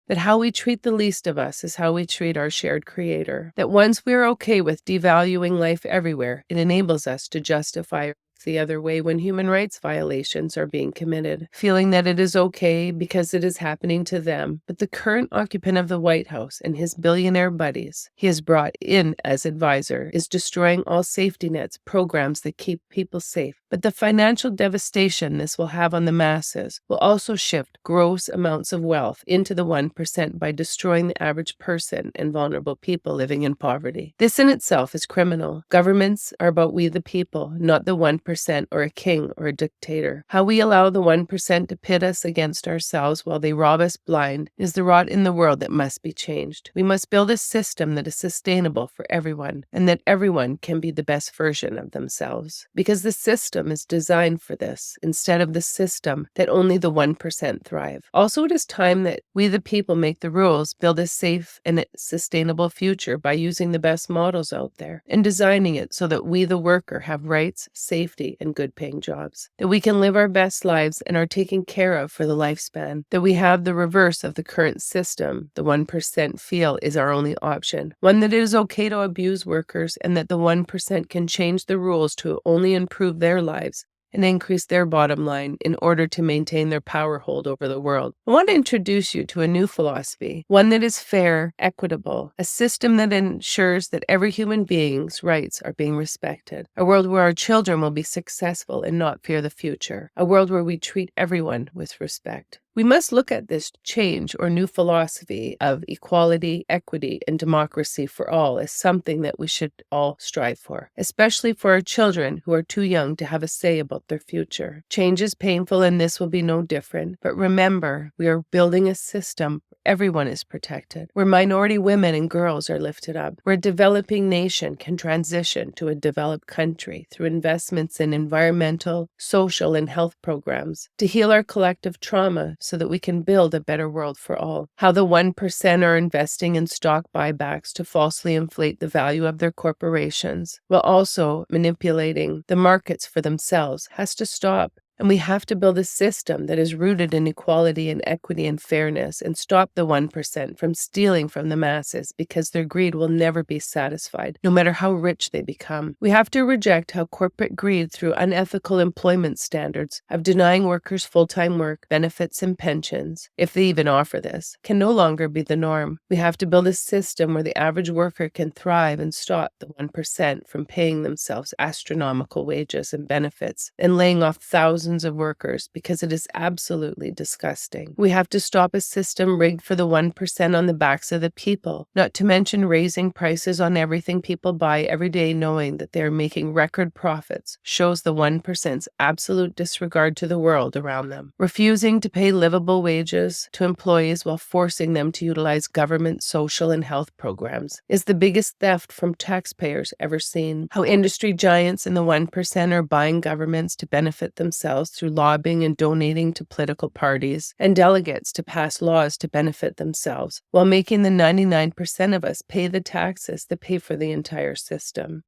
that how we treat the least of us is how we treat our shared creator, that once we're okay with devaluing life everywhere, it enables us to justify the other way when human rights violations are being committed, feeling that it is okay because it is happening to them. But the current occupant of the White House and his billionaire buddies he has brought in as advisor is destroying all safety nets, programs that keep people safe. But the financial devastation this will have on the masses will also shift gross amounts of wealth into the 1% by destroying the average person and vulnerable people living in poverty. This in itself is criminal. Governments are about we the people, not the 1% or a king or a dictator. How we allow the 1% to pit us against ourselves while they rob us blind is the rot in the world that must be changed. We must build a system that is sustainable for everyone and that everyone can be the best version of themselves. Because the system is designed for this instead of the system that only the 1% thrive. Also, it is time that we the people make the rules, build a safe and sustainable future by using the best models out there and designing it so that we the worker have rights, safety, and good paying jobs, that we can live our best lives and are taken care of for the lifespan, that we have the reverse of the current system the 1% feel is our only option, one that it is okay to abuse workers and that the 1% can change the rules to only improve their lives and increase their bottom line in order to maintain their power hold over the world. I want to introduce you to a new philosophy, one that is fair, equitable, a system that ensures that every human being's rights are being respected, a world where our children will be successful and not fear the future, a world where we treat everyone with respect. We must look at this change or new philosophy of equality, equity, and democracy for all as something that we should all strive for, especially for our children who are too young to have a say about their future. Change is painful and this will be no different, but remember, we are building a system where everyone is protected, where minority women and girls are lifted up, where a developing nation can transition to a developed country through investments in environmental, social, and health programs to heal our collective trauma so that we can build a better world for all. How the 1% are investing in stock buybacks to falsely inflate the value of their corporations, while also manipulating the markets for themselves, has to stop. And we have to build a system that is rooted in equality and equity and fairness and stop the 1% from stealing from the masses because their greed will never be satisfied, no matter how rich they become. We have to reject how corporate greed through unethical employment standards of denying workers full-time work, benefits, and pensions, if they even offer this, can no longer be the norm. We have to build a system where the average worker can thrive and stop the 1% from paying themselves astronomical wages and benefits and laying off thousands of workers because it is absolutely disgusting. We have to stop a system rigged for the 1% on the backs of the people, not to mention raising prices on everything people buy every day knowing that they are making record profits shows the 1%'s absolute disregard to the world around them. Refusing to pay livable wages to employees while forcing them to utilize government social and health programs is the biggest theft from taxpayers ever seen. How industry giants in the 1% are buying governments to benefit themselves through lobbying and donating to political parties and delegates to pass laws to benefit themselves, while making the 99% of us pay the taxes that pay for the entire system.